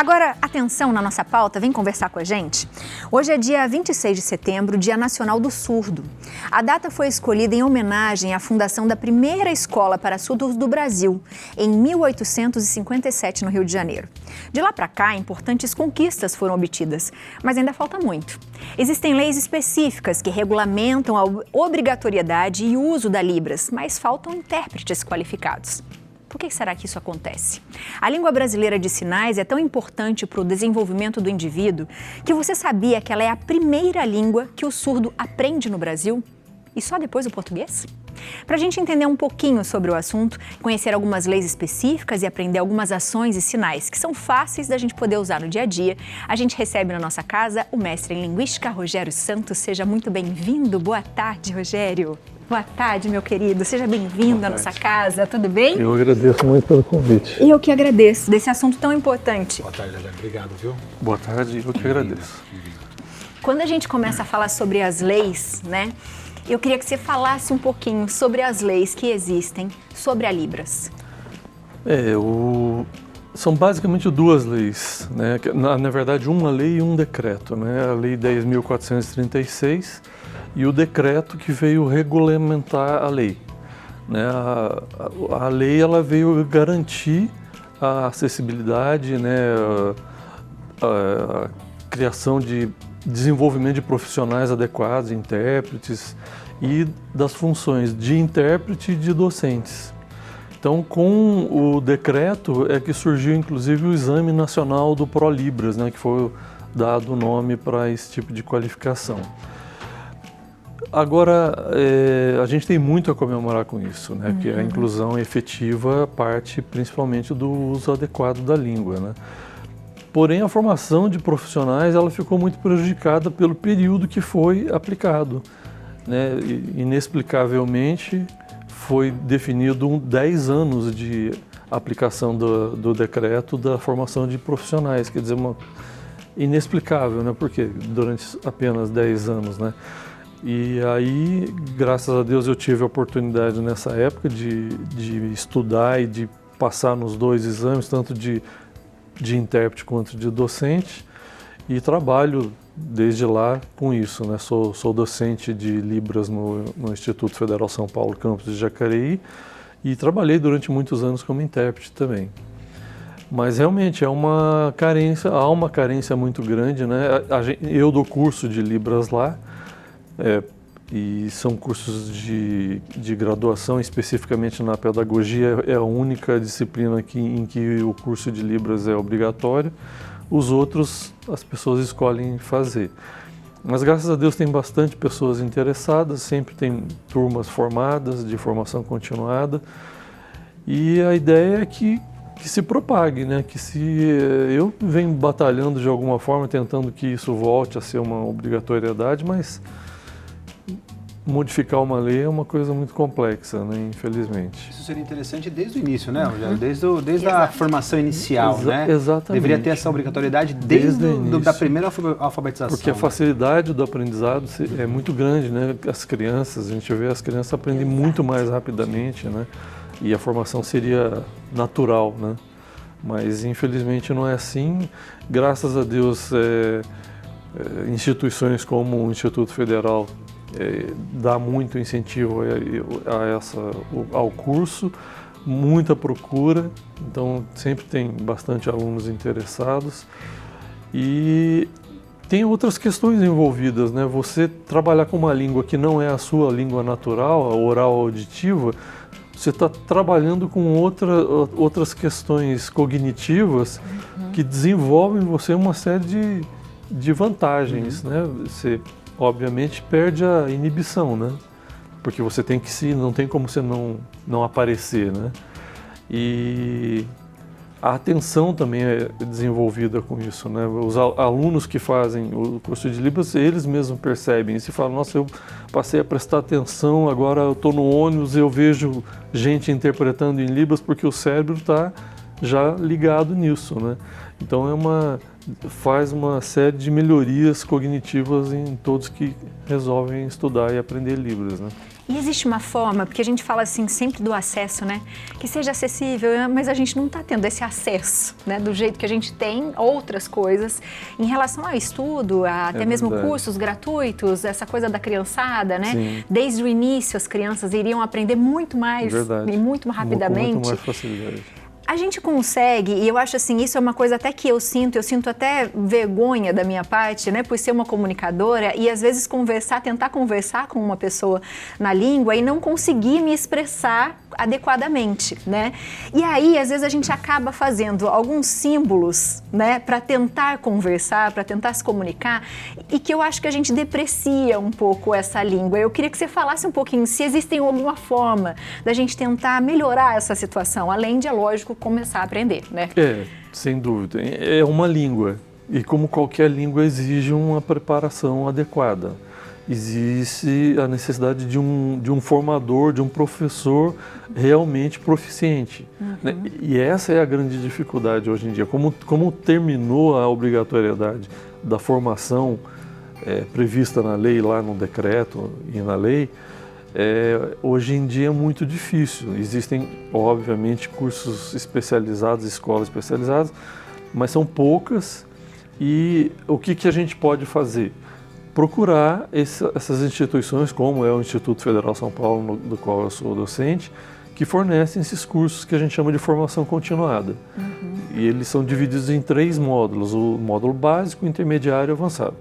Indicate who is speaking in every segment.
Speaker 1: Agora, atenção na nossa pauta, vem conversar com a gente. Hoje é dia 26 de setembro, Dia Nacional do Surdo. A data foi escolhida em homenagem à fundação da primeira escola para surdos do Brasil, em 1857, no Rio de Janeiro. De lá para cá, importantes conquistas foram obtidas, mas ainda falta muito. Existem leis específicas que regulamentam a obrigatoriedade e uso da Libras, mas faltam intérpretes qualificados. Por que será que isso acontece? A língua brasileira de sinais é tão importante para o desenvolvimento do indivíduo que você sabia que ela é a primeira língua que o surdo aprende no Brasil? E só depois o português? Para a gente entender um pouquinho sobre o assunto, conhecer algumas leis específicas e aprender algumas ações e sinais que são fáceis da gente poder usar no dia a dia, a gente recebe na nossa casa o mestre em Linguística, Rogério Santos. Seja muito bem-vindo. Boa tarde, Rogério. Boa tarde, meu querido. Seja bem-vindo à nossa casa. Tudo bem?
Speaker 2: Eu agradeço muito pelo convite.
Speaker 1: Eu que agradeço desse assunto tão importante.
Speaker 3: Boa tarde, Rogério. Obrigado, viu?
Speaker 2: Boa tarde, eu que agradeço.
Speaker 1: Quando a gente começa a falar sobre as leis, né? Eu queria que você falasse um pouquinho sobre as leis que existem sobre a Libras.
Speaker 2: São basicamente duas leis, né? Na verdade, uma lei e um decreto, né? A Lei 10.436 e o decreto que veio regulamentar a lei, né? A lei ela veio garantir a acessibilidade, né? A criação de desenvolvimento de profissionais adequados, intérpretes e das funções de intérprete e de docentes. Então, com o decreto é que surgiu inclusive o Exame Nacional do ProLibras, né? Que foi dado o nome para esse tipo de qualificação. Agora, a gente tem muito a comemorar com isso, né? Que a inclusão efetiva parte principalmente do uso adequado da língua, né? Porém, a formação de profissionais ela ficou muito prejudicada pelo período que foi aplicado, né? Inexplicavelmente, foi definido 10 anos de aplicação do decreto da formação de profissionais, quer dizer, inexplicável, né? Porque durante apenas 10 anos, né? E aí, graças a Deus, eu tive a oportunidade nessa época de estudar e de passar nos dois exames, tanto de intérprete quanto de docente, e trabalho desde lá com isso, né? Sou docente de Libras no Instituto Federal São Paulo, campus de Jacareí, e trabalhei durante muitos anos como intérprete também. Mas realmente há uma carência muito grande, né? Eu dou curso de Libras lá, e são cursos de graduação, especificamente na pedagogia, é a única disciplina em que o curso de Libras é obrigatório. Os outros, as pessoas escolhem fazer. Mas graças a Deus tem bastante pessoas interessadas, sempre tem turmas formadas, de formação continuada. E a ideia é que se propague, né? Eu venho batalhando de alguma forma, tentando que isso volte a ser uma obrigatoriedade, mas modificar uma lei é uma coisa muito complexa, né? Infelizmente.
Speaker 3: Isso seria interessante desde o início, né, Rogério? Desde a formação inicial, né?
Speaker 2: Exatamente.
Speaker 3: Deveria ter essa obrigatoriedade desde da primeira alfabetização.
Speaker 2: Porque a facilidade do aprendizado é muito grande, né? As crianças, a gente vê, as crianças aprendem muito mais rapidamente, né? E a formação seria natural, né? Mas infelizmente não é assim. Graças a Deus, instituições como o Instituto Federal dá muito incentivo ao curso, muita procura, então sempre tem bastante alunos interessados. E tem outras questões envolvidas, né? Você trabalhar com uma língua que não é a sua língua natural, a oral auditiva, você está trabalhando com outras questões cognitivas que desenvolvem em você uma série de vantagens, né? Você obviamente perde a inibição, né? Porque você tem não tem como você não aparecer, né? E a atenção também é desenvolvida com isso, né? Os alunos que fazem o curso de Libras, eles mesmos percebem isso e falam, nossa, eu passei a prestar atenção, agora eu estou no ônibus e eu vejo gente interpretando em Libras porque o cérebro está já ligado nisso, né? Então faz uma série de melhorias cognitivas em todos que resolvem estudar e aprender Libras, né?
Speaker 1: E existe uma forma, porque a gente fala assim sempre do acesso, né? Que seja acessível, mas a gente não está tendo esse acesso, né? Do jeito que a gente tem outras coisas em relação ao estudo, até mesmo cursos gratuitos, essa coisa da criançada, né?
Speaker 2: Sim.
Speaker 1: Desde o início as crianças iriam aprender muito mais e muito rapidamente.
Speaker 2: Com muito mais facilidade.
Speaker 1: A gente consegue, e eu acho assim, isso é uma coisa até que eu sinto até vergonha da minha parte, né, por ser uma comunicadora e às vezes tentar conversar com uma pessoa na língua e não conseguir me expressar adequadamente, né? E aí, às vezes a gente acaba fazendo alguns símbolos, né, para tentar conversar, para tentar se comunicar, e que eu acho que a gente deprecia um pouco essa língua. Eu queria que você falasse um pouquinho se existem alguma forma da gente tentar melhorar essa situação, além de, é lógico, começar a aprender, né?
Speaker 2: Sem dúvida. É uma língua e como qualquer língua exige uma preparação adequada. Existe a necessidade de um formador, de um professor realmente proficiente. Né? E essa é a grande dificuldade hoje em dia. Como terminou a obrigatoriedade da formação prevista na lei, lá no decreto e na lei, hoje em dia é muito difícil. Existem, obviamente, cursos especializados, escolas especializadas, mas são poucas. E o que a gente pode fazer? Procurar essas instituições, como é o Instituto Federal São Paulo, do qual eu sou docente, que fornecem esses cursos que a gente chama de formação continuada. E eles são divididos em 3 módulos, o módulo básico, intermediário e avançado.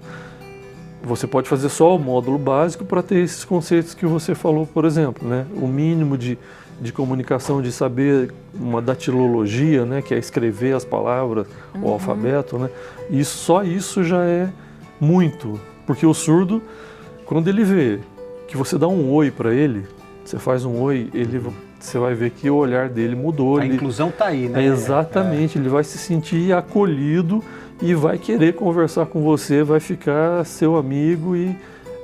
Speaker 2: Você pode fazer só o módulo básico para ter esses conceitos que você falou, por exemplo, né? O mínimo de comunicação, de saber uma datilologia, né? Que é escrever as palavras, o alfabeto, né? Só isso já é muito, porque o surdo, quando ele vê que você dá um oi para ele, você faz um oi, você vai ver que o olhar dele mudou.
Speaker 3: A inclusão está aí, né?
Speaker 2: Exatamente, ele vai se sentir acolhido e vai querer conversar com você, vai ficar seu amigo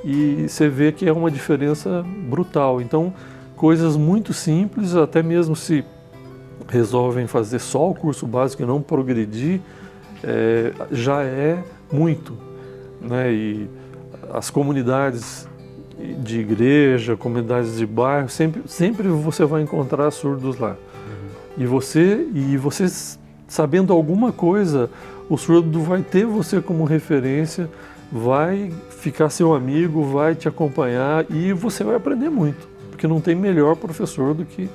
Speaker 2: e você vê que é uma diferença brutal. Então, coisas muito simples, até mesmo se resolvem fazer só o curso básico e não progredir, já é muito, né? E as comunidades de igreja, comunidades de bairro, sempre você vai encontrar surdos lá. E você sabendo alguma coisa, o surdo vai ter você como referência, vai ficar seu amigo, vai te acompanhar e você vai aprender muito, porque não tem melhor professor do que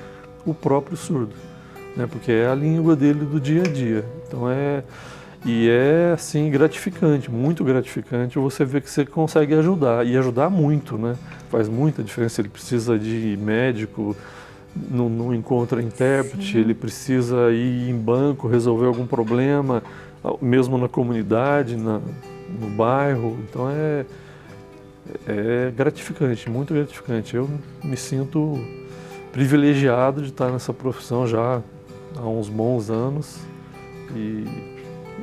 Speaker 2: o próprio surdo, né? Porque é a língua dele do dia a dia. Então é assim gratificante, muito gratificante você ver que você consegue ajudar e ajudar muito, né? Faz muita diferença. Ele precisa de médico, não encontra intérprete, ele precisa ir em banco resolver algum problema, mesmo na comunidade, no bairro. Então é gratificante, muito gratificante. Eu me sinto privilegiado de estar nessa profissão já há uns bons anos e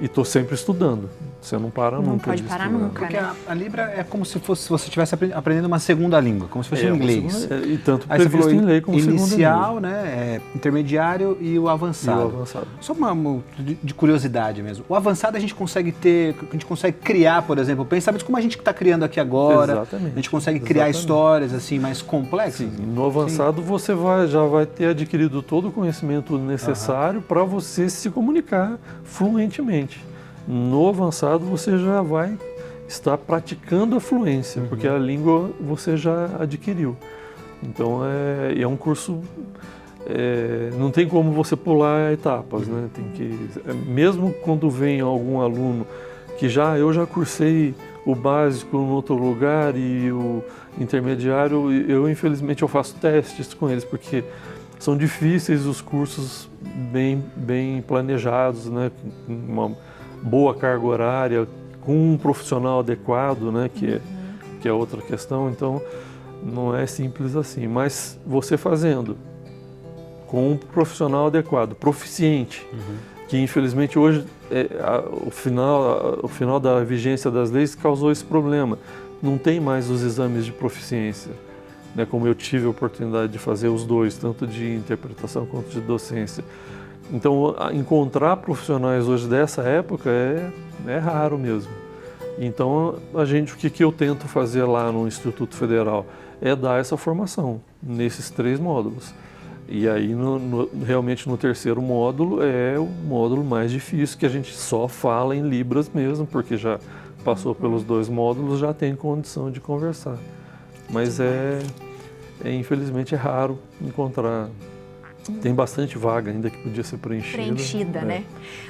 Speaker 2: estou sempre estudando. Você não para nunca.
Speaker 1: Não pode parar nunca.
Speaker 3: Porque a Libra é como se você estivesse aprendendo uma segunda língua, como se fosse o inglês.
Speaker 2: E tanto previsto em lei como segunda língua.
Speaker 3: Inicial, né, intermediário e o avançado. Só de curiosidade mesmo. O avançado a gente consegue criar, por exemplo, pensamentos como a gente está criando aqui agora.
Speaker 2: Exatamente.
Speaker 3: A gente consegue criar histórias assim mais complexas.
Speaker 2: Sim, no avançado você já vai ter adquirido todo o conhecimento necessário para você se comunicar fluentemente. No avançado você já vai estar praticando a fluência, porque a língua você já adquiriu. Então é um curso, não tem como você pular etapas, né? Mesmo quando vem algum aluno que eu já cursei o básico em outro lugar e o intermediário, infelizmente eu faço testes com eles, porque são difíceis os cursos bem planejados, né? Uma boa carga horária, com um profissional adequado, né, que é outra questão. Então, não é simples assim. Mas você fazendo com um profissional adequado, proficiente, que infelizmente hoje o final da vigência das leis causou esse problema. Não tem mais os exames de proficiência, né, como eu tive a oportunidade de fazer os dois, tanto de interpretação quanto de docência. Então, encontrar profissionais hoje dessa época é raro mesmo. Então, o que eu tento fazer lá no Instituto Federal é dar essa formação nesses 3 módulos. E aí, realmente, no terceiro módulo é o módulo mais difícil, que a gente só fala em Libras mesmo, porque já passou pelos 2 módulos, já tem condição de conversar. Mas infelizmente, é raro encontrar. Tem bastante vaga ainda que podia ser preenchida.
Speaker 1: Né?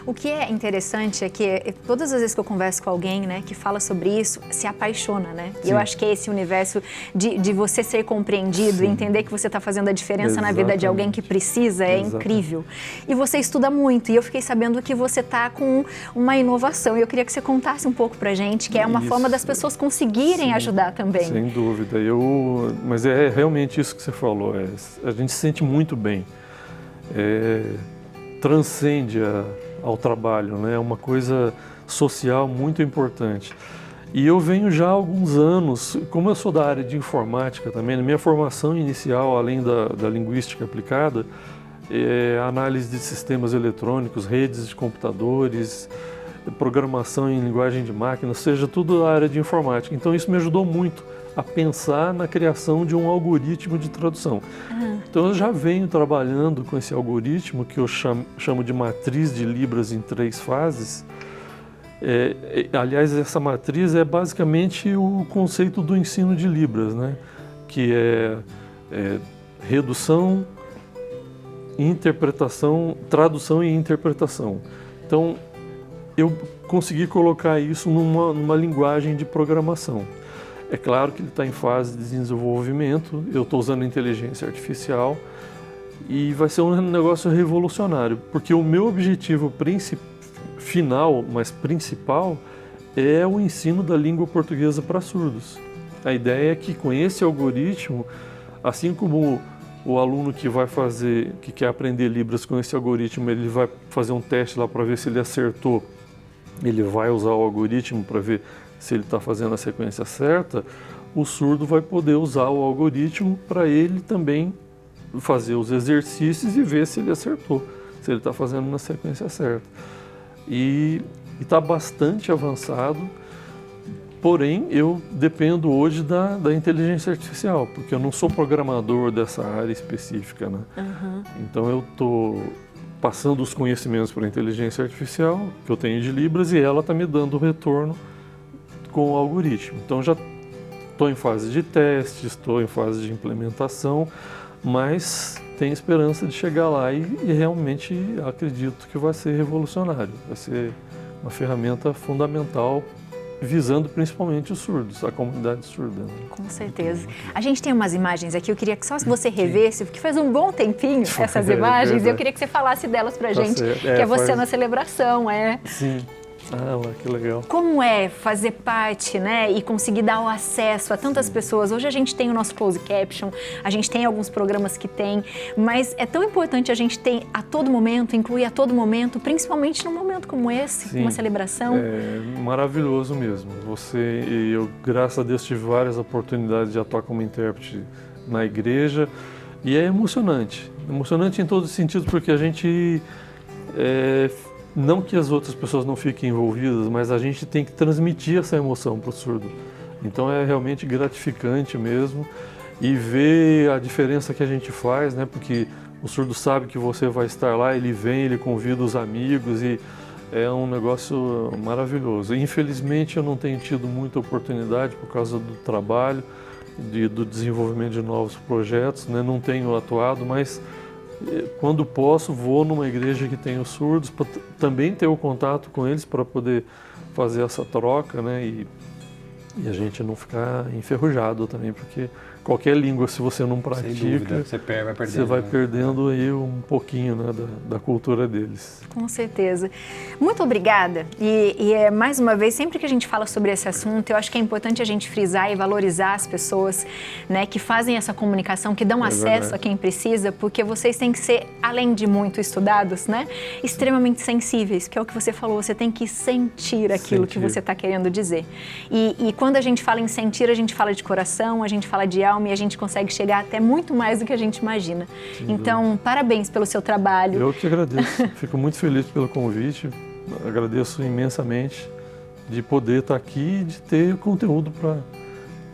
Speaker 1: O que é interessante é que todas as vezes que eu converso com alguém, né, que fala sobre isso, se apaixona, né? E eu acho que é esse universo de você ser compreendido, e entender que você está fazendo a diferença na vida de alguém que precisa, é incrível. E você estuda muito, e eu fiquei sabendo que você está com uma inovação, e eu queria que você contasse um pouco pra gente, que é uma forma das pessoas conseguirem ajudar também.
Speaker 2: Sem dúvida. Mas é realmente isso que você falou, a gente se sente muito bem. Transcende ao trabalho, né? É uma coisa social muito importante. E eu venho já há alguns anos, como eu sou da área de informática também, na minha formação inicial, além da linguística aplicada, análise de sistemas eletrônicos, redes de computadores, programação em linguagem de máquina, seja tudo da área de informática. Então isso me ajudou muito a pensar na criação de um algoritmo de tradução. Então eu já venho trabalhando com esse algoritmo que eu chamo de matriz de Libras em 3 fases. Aliás, essa matriz é basicamente o conceito do ensino de Libras, né? Que é redução, interpretação, tradução e interpretação. Então eu consegui colocar isso numa linguagem de programação. É claro que ele está em fase de desenvolvimento, eu estou usando inteligência artificial e vai ser um negócio revolucionário, porque o meu objetivo final, mas principal, é o ensino da língua portuguesa para surdos. A ideia é que com esse algoritmo, assim como o aluno que quer aprender Libras com esse algoritmo, ele vai fazer um teste lá para ver se ele acertou, ele vai usar o algoritmo para ver se ele está fazendo a sequência certa, o surdo vai poder usar o algoritmo para ele também fazer os exercícios e ver se ele acertou, se ele está fazendo na sequência certa. E está bastante avançado, porém eu dependo hoje da inteligência artificial, porque eu não sou programador dessa área específica, né? Então eu estou passando os conhecimentos para a inteligência artificial que eu tenho de Libras e ela está me dando o retorno com o algoritmo. Então já estou em fase de teste, estou em fase de implementação, mas tenho esperança de chegar lá e realmente acredito que vai ser revolucionário, vai ser uma ferramenta fundamental visando principalmente os surdos, a comunidade surda.
Speaker 1: Com certeza. A gente tem umas imagens aqui, eu queria que só você revesse, porque faz um bom tempinho essas imagens, e eu queria que você falasse delas pra gente, que é você na celebração,
Speaker 2: Sim. Que legal.
Speaker 1: Como é fazer parte, né, e conseguir dar o acesso a tantas pessoas? Hoje a gente tem o nosso closed caption, a gente tem alguns programas que tem, mas é tão importante a gente ter a todo momento, incluir a todo momento, principalmente num momento como esse, uma celebração.
Speaker 2: É maravilhoso mesmo. Eu, graças a Deus, tive várias oportunidades de atuar como intérprete na igreja e é emocionante. Emocionante em todos os sentidos, porque a gente... Não que as outras pessoas não fiquem envolvidas, mas a gente tem que transmitir essa emoção para o surdo. Então é realmente gratificante mesmo e ver a diferença que a gente faz, né? Porque o surdo sabe que você vai estar lá, ele vem, ele convida os amigos e é um negócio maravilhoso. Infelizmente eu não tenho tido muita oportunidade por causa do trabalho, do desenvolvimento de novos projetos, né? Não tenho atuado, mas quando posso, vou numa igreja que tem os surdos, para também ter o contato com eles para poder fazer essa troca, né? E a gente não ficar enferrujado também, porque qualquer língua, se você não pratica,
Speaker 3: dúvida, você
Speaker 2: vai perdendo aí um pouquinho, né, da cultura deles.
Speaker 1: Com certeza. Muito obrigada. Mais uma vez, sempre que a gente fala sobre esse assunto, eu acho que é importante a gente frisar e valorizar as pessoas, né, que fazem essa comunicação, que dão acesso a quem precisa, porque vocês têm que ser, além de muito estudados, né, extremamente sensíveis, que é o que você falou, você tem que sentir aquilo que você está querendo dizer. E quando a gente fala em sentir, a gente fala de coração, a gente fala de alma, e a gente consegue chegar até muito mais do que a gente imagina. Então, parabéns pelo seu trabalho.
Speaker 2: Eu que agradeço. Fico muito feliz pelo convite. Agradeço imensamente de poder estar aqui e de ter conteúdo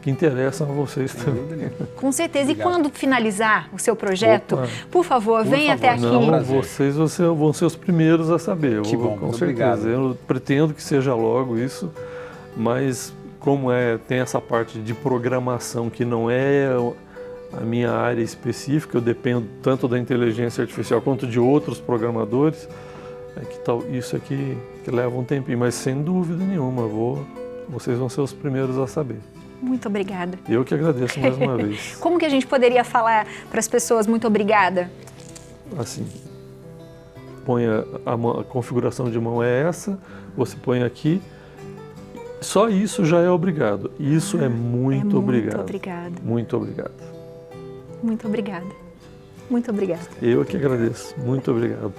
Speaker 2: que interessam a vocês também.
Speaker 1: Com certeza.
Speaker 3: Obrigado.
Speaker 1: E quando finalizar o seu projeto, por favor, venha até aqui.
Speaker 2: Não, vocês vão ser os primeiros a saber.
Speaker 3: Que bom,
Speaker 2: com
Speaker 3: muito
Speaker 2: certeza.
Speaker 3: obrigado.
Speaker 2: Eu pretendo que seja logo isso, mas como tem essa parte de programação que não é a minha área específica, eu dependo tanto da inteligência artificial quanto de outros programadores, isso aqui que leva um tempinho, mas sem dúvida nenhuma, vocês vão ser os primeiros a saber.
Speaker 1: Muito obrigada.
Speaker 2: Eu que agradeço mais uma vez.
Speaker 1: Como que a gente poderia falar para as pessoas muito obrigada?
Speaker 2: Assim, a configuração de mão é essa, você põe aqui, só isso já é obrigado. Isso é muito obrigado. Muito obrigado.
Speaker 1: Muito obrigada. Muito obrigada.
Speaker 2: Eu que agradeço. Muito obrigado.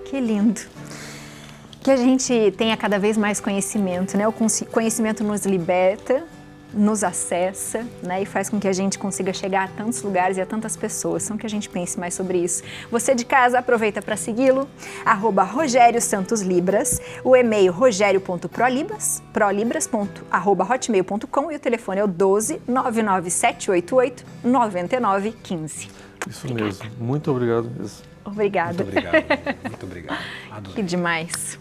Speaker 1: Que lindo. Que a gente tenha cada vez mais conhecimento, né? O conhecimento nos liberta, nos acessa, né? E faz com que a gente consiga chegar a tantos lugares e a tantas pessoas. São que a gente pense mais sobre isso. Você de casa, aproveita para segui-lo, @RogérioSantosLibras, o e-mail rogerio.prolibras@hotmail.com e o telefone é o 12 99788 9915.
Speaker 2: Isso mesmo. Muito obrigado mesmo.
Speaker 1: Obrigada.
Speaker 3: Muito obrigado. Muito obrigado. Adorei.
Speaker 1: Que demais.